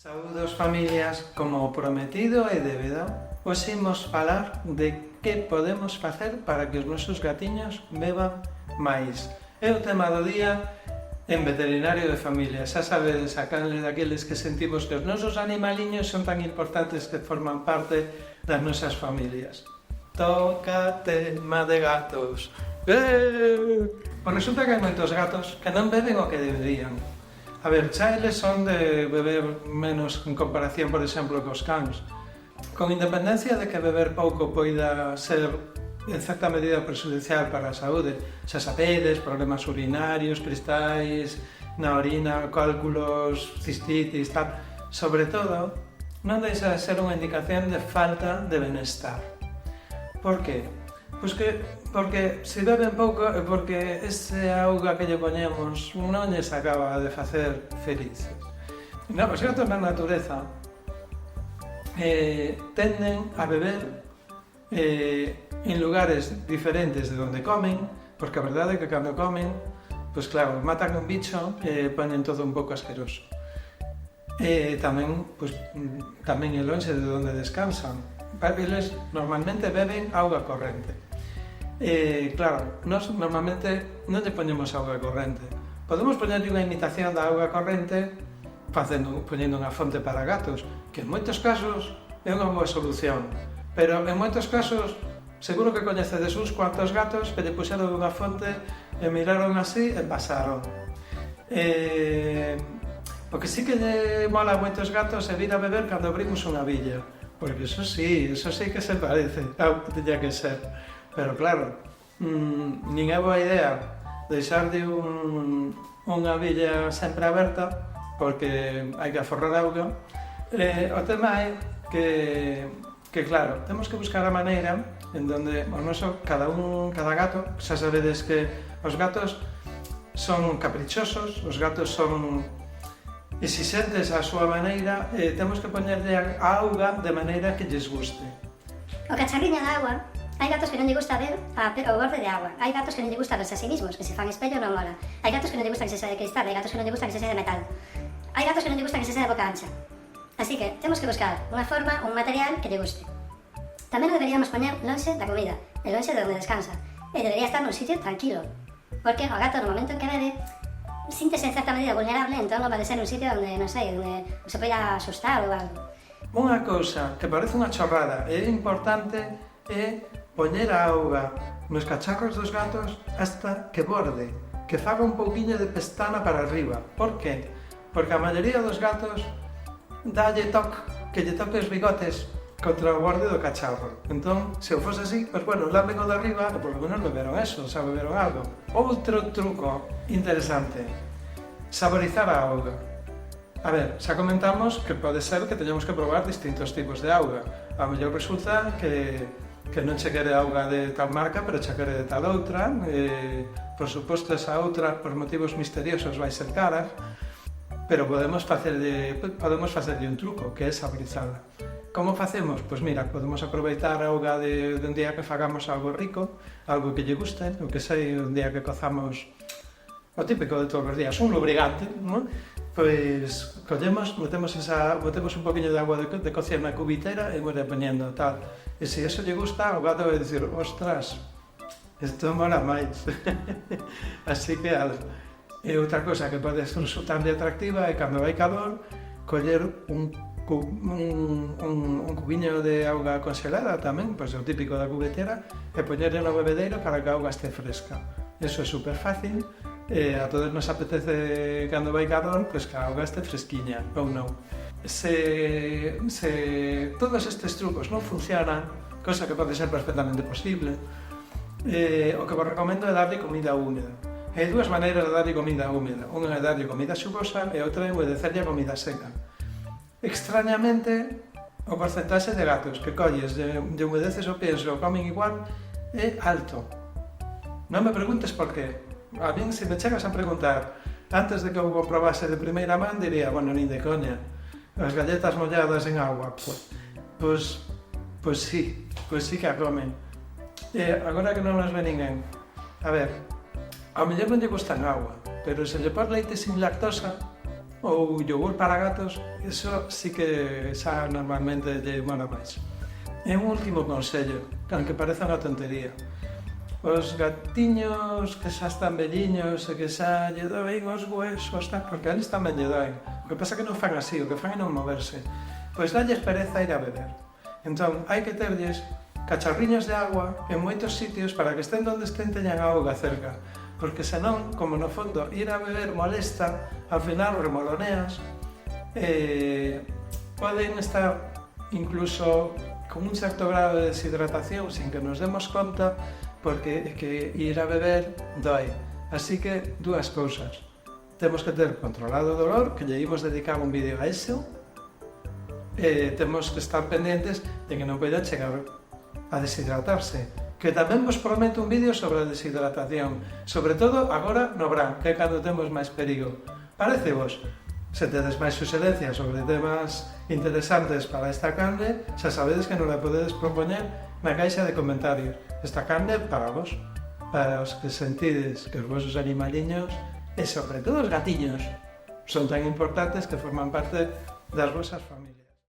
Saúdos familias, como prometido e débeda, hoxe imos falar de que podemos facer para que os nosos gatiños beban máis. É o tema do día en Veterinario de Familia. Xa sabedes, a canle daqueles que sentimos que os nosos animaliños son tan importantes que forman parte das nosas familias. Toca tema de gatos. Pois resulta que hai moitos gatos que non beben o que deberían. A ver, xa eles son de beber menos en comparación, por exemplo, cos cans. Con independencia de que beber pouco poida ser, en certa medida, prejudicial para a saúde, xa sabedes, problemas urinarios, cristais na orina, cálculos, cistitis, tal. Sobre todo, non deixa de ser unha indicación de falta de benestar. Por que? Pois porque se beben pouco é porque ese auga que lle poñemos non lles acaba de facer felices. Non, os gatos na natureza tenden a beber en lugares diferentes de onde comen, porque a verdade é que cando comen, pois claro, matan un bicho e poñen todo un pouco asqueroso. Tamén é lonxe de onde descansan. Eles normalmente beben auga corrente. Claro, nós normalmente non lle poñemos auga corrente. Podemos poñerlle unha imitación da auga corrente poñendo unha fonte para gatos, que en moitos casos é unha boa solución, pero en moitos casos seguro que coñecedes uns cuantos gatos que lle puxeron unha fonte e miraron así e pasaron. O que sí que lle mola a moitos gatos é vir a beber cando abrimos unha billa, porque eso sí que se parece ao que teña que ser. Pero claro, nin é boa idea deixarlle unha billa sempre aberta porque hai que aforrar auga. O tema é que claro, temos que buscar a maneira en donde o noso, cada gato, xa sabedes que os gatos son caprichosos, os gatos son exixentes á súa maneira, temos que poñerlle a auga de maneira que lles guste. O cacharriño da agua. Hai gatos que non lle gusta ver o borde de agua. Hai gatos que non lle gusta verse a sí mismos, que se fan espello non mola. Hai gatos que non lle gusta que se sea de cristal, hai gatos que non lle gusta que se sea de metal. Hai gatos que non lle gusta que se sea de boca ancha. Así que temos que buscar unha forma, un material que lle guste. Tamén o deberíamos poñer lonxe da comida, e lonxe de onde descansa. E debería estar nun sitio tranquilo, porque o gato no momento en que bebe síntese en certa medida vulnerable, entón non pode ser un sitio onde, non sei, onde se poida asustar ou algo. Unha cousa que parece unha chorrada e é importante é poñer a auga nos cacharros dos gatos hasta que borde, que faga un pouquiño de pestana para arriba. Por que? Porque a maioría dos gatos dalle toque, que lle toque os bigotes contra o borde do cacharro. Entón, se o fose así, pois bueno, lamen o de arriba e por lo menos beberon eso, xa beberon algo. Outro truco interesante, saborizar a auga. A ver, xa comentamos que pode ser que teñamos que probar distintos tipos de auga. A mellor resulta que non che quere auga de tal marca, pero che quere de tal outra. Por suposto, esa outra, por motivos misteriosos, vai ser cara, pero podemos facerlle un truco, que é saborizarla. Como facemos? Pois mira, podemos aproveitar a auga de un día que fagamos algo rico, algo que lle guste, o que sei, un día que cozamos o típico de todos os días, un lubricante, non? Pois collemos, metemos un poquinho de agua de cocer na cubitera e vamos poñendo tal. E se eso lle gusta, o gato vai dicir, ostras, isto mola máis. Así que algo. E outra cosa que pode resultar de atractiva é cando vai calor, coller un cubiño de auga congelada tamén, pois é o típico da cubetera, e poñerle no bebedeiro para que a auga este fresca. Eso é super fácil. A todos nos apetece cando vai calor, pois que a auga este fresquiña, ou non. Se todos estes trucos non funcionan, cosa que pode ser perfectamente posible, o que vos recomendo é darlle comida húmeda. Hai dúas maneiras de darlle comida húmeda. Unha é darlle comida xugosa e outra é obedecerlle a comida seca. Extrañamente, o porcentaxe de gatos que colles e humedeces o penso o comen igual é alto. Non me preguntes por qué. A min, se me chegas a preguntar antes de que eu comprobase de primeira man, diría, bueno, nin de coña, as galletas molladas en agua, pois sí que a comen. Agora que non nos ve ninguén, a ver, ao mellor non lle gustan agua, pero se lle pon leite sin lactosa, ou yogur para gatos, eso sí que xa normalmente lle mola máis. E un último consello, aunque parece unha tontería. Os gatiños que xa están velliños e que xa lle doen os huesos, porque a eles tamén lle doen. O que pasa é que non fan así, o que fan é non moverse. Pois dalles pereza ir a beber. Entón, hai que terlles cacharriños de agua en moitos sitios para que estén donde estén teñan auga cerca. Porque senón, como no fondo ir a beber molesta, ao final remoloneas, poden estar incluso con un certo grado de deshidratación sin que nos demos conta, porque que ir a beber dói. Así que, dúas cousas. Temos que ter controlado o dolor, que lle imos dedicar un vídeo a iso, e temos que estar pendentes de que non poida chegar a deshidratarse. Que tamén vos prometo un vídeo sobre a deshidratación, sobre todo agora no verán, que é cando temos máis perigo. Parece vos? Se tedes máis suxerencias sobre temas interesantes para esta carne, xa sabedes que non la podedes propoñer na caixa de comentarios. Esta carne para vos, para os que sentides que os vosos animaliños e sobre todo os gatiños son tan importantes que forman parte das vosas familias.